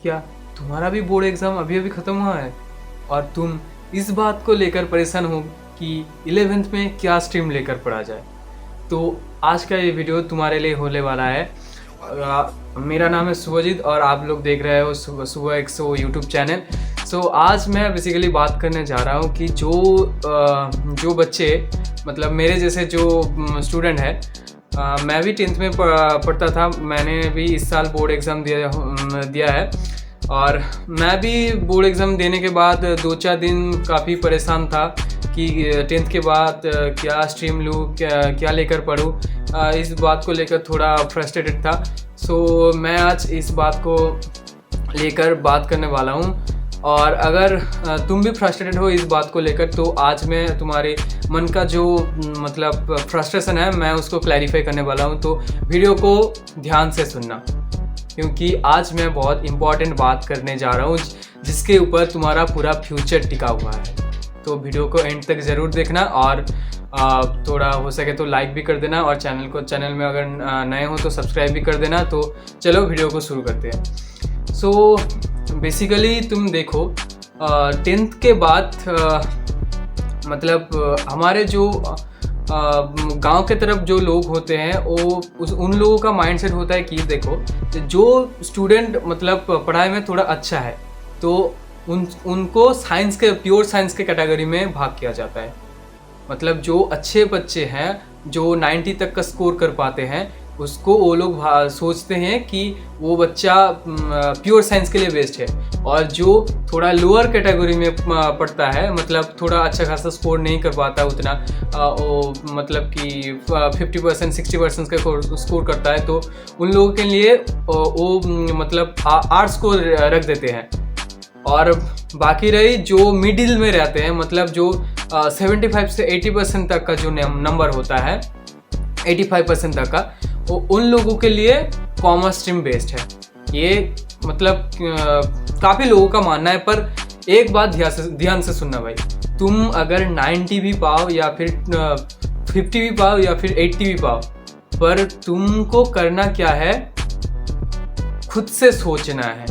क्या तुम्हारा भी बोर्ड एग्ज़ाम अभी अभी ख़त्म हुआ है और तुम इस बात को लेकर परेशान हो कि 11th में क्या स्ट्रीम लेकर पढ़ा जाए? तो आज का ये वीडियो तुम्हारे लिए होने वाला है। मेरा नाम है शुभजीत और आप लोग देख रहे हो सुबह 100 यूट्यूब चैनल। आज मैं बेसिकली बात करने जा रहा हूँ कि जो बच्चे मतलब मेरे जैसे जो स्टूडेंट है, मैं भी 10th में पढ़ता था। मैंने भी इस साल बोर्ड एग्ज़ाम दिया है और मैं भी बोर्ड एग्ज़ाम देने के बाद 2-4 दिन काफ़ी परेशान था कि 10th के बाद क्या स्ट्रीम लूँ, क्या लेकर पढूँ। इस बात को लेकर थोड़ा फ्रस्ट्रेटेड था। मैं आज इस बात को लेकर बात करने वाला हूँ और अगर तुम भी फ्रस्ट्रेटेड हो इस बात को लेकर तो आज मैं तुम्हारे मन का जो मतलब फ्रस्ट्रेशन है मैं उसको क्लैरिफाई करने वाला हूँ। तो वीडियो को ध्यान से सुनना क्योंकि आज मैं बहुत इम्पॉर्टेंट बात करने जा रहा हूँ जिसके ऊपर तुम्हारा पूरा फ्यूचर टिका हुआ है। तो वीडियो को एंड तक ज़रूर देखना और थोड़ा हो सके तो लाइक भी कर देना और चैनल में अगर नए हो तो सब्सक्राइब भी कर देना। तो चलो वीडियो को शुरू करते हैं। बेसिकली तुम देखो 10th के बाद मतलब हमारे जो गांव के तरफ जो लोग होते हैं उन लोगों का माइंडसेट होता है कि देखो जो स्टूडेंट मतलब पढ़ाई में थोड़ा अच्छा है तो उनको प्योर साइंस के कैटेगरी में भाग किया जाता है। मतलब जो अच्छे बच्चे हैं जो 90 तक का स्कोर कर पाते हैं उसको वो लोग सोचते हैं कि वो बच्चा प्योर साइंस के लिए बेस्ट है। और जो थोड़ा लोअर कैटेगरी में पढ़ता है मतलब थोड़ा अच्छा खासा स्कोर नहीं कर पाता उतना वो मतलब कि 50% 60% का स्कोर करता है तो उन लोगों के लिए वो मतलब आर्ट्स को रख देते हैं। और बाकी रही जो मिडिल में रहते हैं मतलब जो 75 से 80% तक का जो नंबर होता है 85% तक का वो उन लोगों के लिए कॉमर्स स्ट्रीम बेस्ड है। ये मतलब काफ़ी लोगों का मानना है। पर एक बात ध्यान से सुनना भाई, तुम अगर 90 भी पाओ या फिर 50 भी पाओ या फिर 80 भी पाओ पर तुमको करना क्या है, खुद से सोचना है।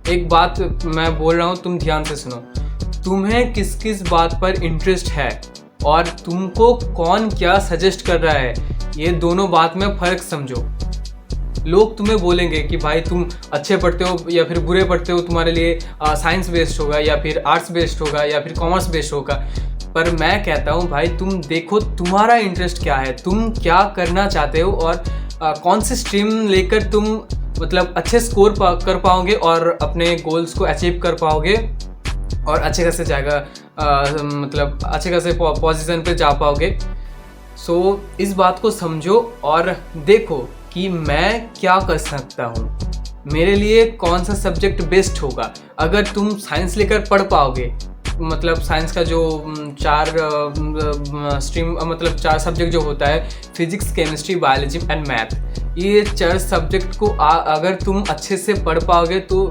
एक बात मैं बोल रहा हूँ तुम ध्यान से सुनो, तुम्हें किस किस बात पर इंटरेस्ट है और तुमको कौन क्या सजेस्ट कर रहा है, ये दोनों बात में फ़र्क समझो। लोग तुम्हें बोलेंगे कि भाई तुम अच्छे पढ़ते हो या फिर बुरे पढ़ते हो, तुम्हारे लिए साइंस बेस्ड होगा या फिर आर्ट्स बेस्ड होगा या फिर कॉमर्स बेस्ड होगा। पर मैं कहता हूँ भाई तुम देखो तुम्हारा इंटरेस्ट क्या है, तुम क्या करना चाहते हो और कौन सी स्ट्रीम लेकर तुम मतलब अच्छे स्कोर कर पाओगे और अपने गोल्स को अचीव कर पाओगे और अच्छे खासे मतलब अच्छे खासे पोजीशन पे जा पाओगे। इस बात को समझो और देखो कि मैं क्या कर सकता हूँ, मेरे लिए कौन सा सब्जेक्ट बेस्ट होगा। अगर तुम साइंस लेकर पढ़ पाओगे मतलब साइंस का जो 4 स्ट्रीम मतलब 4 सब्जेक्ट जो होता है physics, chemistry, biology and math, ये 4 सब्जेक्ट को अगर तुम अच्छे से पढ़ पाओगे तो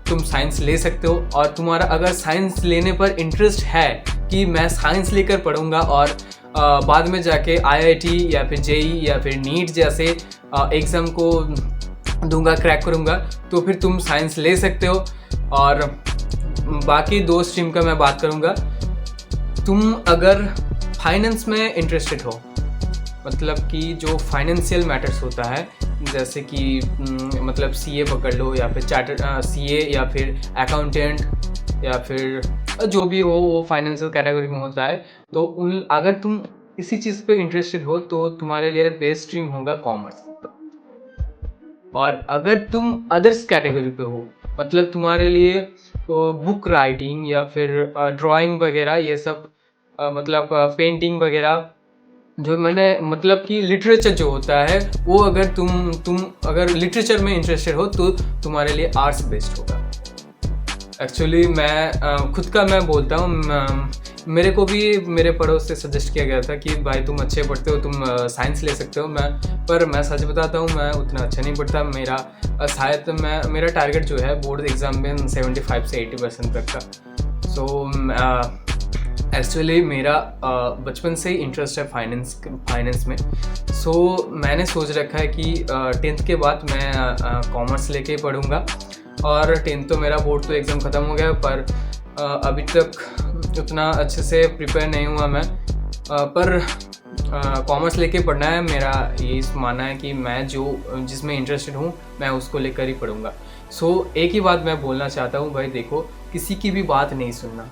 तुम साइंस ले सकते हो। और तुम्हारा अगर साइंस लेने पर इंटरेस्ट है कि मैं साइंस लेकर पढ़ूंगा और बाद में जाके IIT या फिर JEE या फिर नीट जैसे एग्ज़ाम को दूंगा, क्रैक करूंगा, तो फिर तुम साइंस ले सकते हो। और बाकी 2 स्ट्रीम का मैं बात करूंगा। तुम अगर फाइनेंस में इंटरेस्टेड हो मतलब कि जो फाइनेंशियल मैटर्स होता है जैसे कि मतलब CA पकड़ लो या फिर चार्टर्ड CA या फिर अकाउंटेंट या फिर जो भी हो वो फाइनेंशियल कैटेगरी में होता है, तो अगर तुम इसी चीज़ पे इंटरेस्टेड हो तो तुम्हारे लिए बेस्ट स्ट्रीम होगा कॉमर्स। और अगर तुम अदर्स कैटेगरी पे हो मतलब तुम्हारे लिए बुक राइटिंग या फिर ड्राइंग वगैरह ये सब मतलब पेंटिंग वगैरह जो मैंने मतलब कि लिटरेचर जो होता है वो अगर तुम अगर लिटरेचर में इंटरेस्टेड हो तो तुम्हारे लिए आर्ट्स बेस्ट होगा। एक्चुअली मैं खुद का मैं बोलता हूँ, मेरे को भी मेरे पड़ोस से सजेस्ट किया गया था कि भाई तुम अच्छे पढ़ते हो, तुम साइंस ले सकते हो। पर मैं सच बताता हूँ मैं उतना अच्छा नहीं पढ़ता। मेरा टारगेट जो है बोर्ड एग्ज़ाम में 75 से 80% तक का। एक्चुअली मेरा बचपन से ही इंटरेस्ट है फाइनेंस में। मैंने सोच रखा है कि 10th के बाद मैं कॉमर्स लेके पढ़ूँगा और 10th तो मेरा बोर्ड तो एग्ज़ाम ख़त्म हो गया, पर अभी तक उतना अच्छे से प्रिपेयर नहीं हुआ मैं। पर कॉमर्स लेके पढ़ना है, मेरा ये मानना है कि मैं जिसमें इंटरेस्टेड हूँ मैं उसको लेकर ही पढ़ूँगा। सो एक ही बात मैं बोलना चाहता हूँ भाई, देखो किसी की भी बात नहीं सुनना,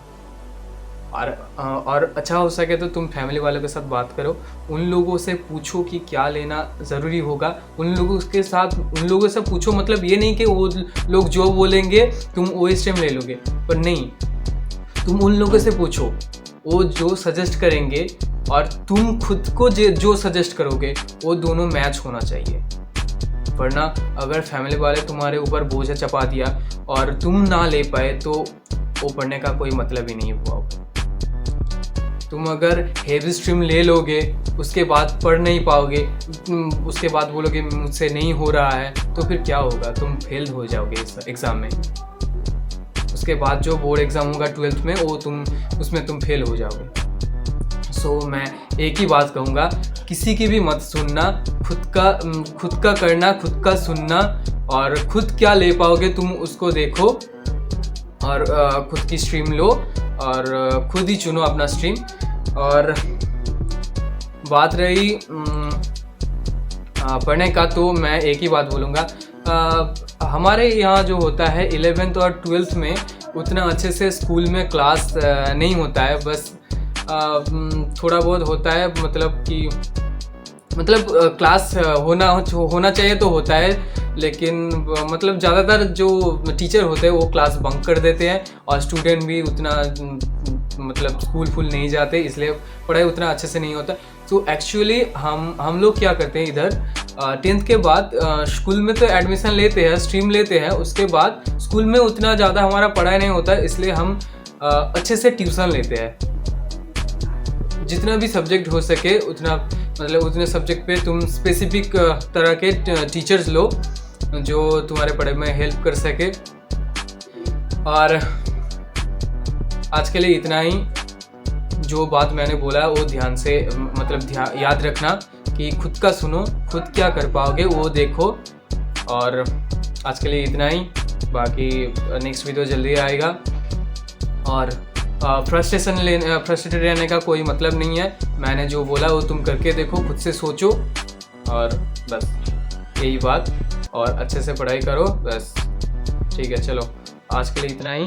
और अच्छा हो सके तो तुम फैमिली वालों के साथ बात करो, उन लोगों से पूछो कि क्या लेना ज़रूरी होगा, उन लोगों से पूछो। मतलब ये नहीं कि वो लोग जो बोलेंगे तुम वो स्ट्रीम ले लोगे, पर नहीं, तुम उन लोगों से पूछो, वो जो सजेस्ट करेंगे और तुम खुद को जो सजेस्ट करोगे वो दोनों मैच होना चाहिए। वरना अगर फैमिली वाले तुम्हारे ऊपर बोझ चपा दिया और तुम ना ले पाए तो वो पढ़ने का कोई मतलब ही नहीं हुआ। तुम अगर हेवी स्ट्रीम ले लोगे, उसके बाद पढ़ नहीं पाओगे, उसके बाद बोलोगे मुझसे नहीं हो रहा है, तो फिर क्या होगा, तुम फेल हो जाओगे इस एग्ज़ाम में। उसके बाद जो बोर्ड एग्ज़ाम होगा 12th में, वो उसमें तुम फेल हो जाओगे। सो मैं एक ही बात कहूँगा, किसी की भी मत सुनना, खुद का करना, खुद का सुनना, और खुद क्या ले पाओगे तुम उसको देखो, और खुद की स्ट्रीम लो और खुद ही चुनो अपना स्ट्रीम। और बात रही पढ़ने का, तो मैं एक ही बात बोलूँगा, हमारे यहाँ जो होता है 11th और 12th में उतना अच्छे से स्कूल में क्लास नहीं होता है, बस थोड़ा बहुत होता है, मतलब क्लास होना चाहिए तो होता है, लेकिन मतलब ज़्यादातर जो टीचर होते हैं वो क्लास बंक कर देते हैं, और स्टूडेंट भी उतना मतलब स्कूल फुल नहीं जाते, इसलिए पढ़ाई उतना अच्छे से नहीं होता। तो एक्चुअली हम लोग क्या करते हैं इधर, 10th के बाद स्कूल में तो एडमिशन लेते हैं, स्ट्रीम लेते हैं, उसके बाद स्कूल में उतना ज़्यादा हमारा पढ़ाई नहीं होता है, इसलिए हम अच्छे से ट्यूशन लेते हैं। जितना भी सब्जेक्ट हो सके उतना, मतलब उतने सब्जेक्ट पे तुम स्पेसिफिक तरह के टीचर्स लो जो तुम्हारे पढ़ाई में हेल्प कर सके। और आज के लिए इतना ही। जो बात मैंने बोला वो ध्यान से याद रखना कि खुद का सुनो, खुद क्या कर पाओगे वो देखो। और आज के लिए इतना ही, बाकी नेक्स्ट वीडियो जल्दी आएगा। और फ्रस्ट्रेटेड रहने का कोई मतलब नहीं है, मैंने जो बोला वो तुम करके देखो, खुद से सोचो, और बस यही बात। और अच्छे से पढ़ाई करो, बस ठीक है। चलो आज के लिए इतना ही,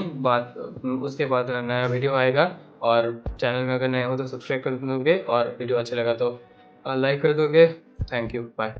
उसके बाद नया वीडियो आएगा। और चैनल में अगर नए हो तो सब्सक्राइब कर दोगे, और वीडियो अच्छा लगा तो लाइक कर दोगे। Thank you, bye.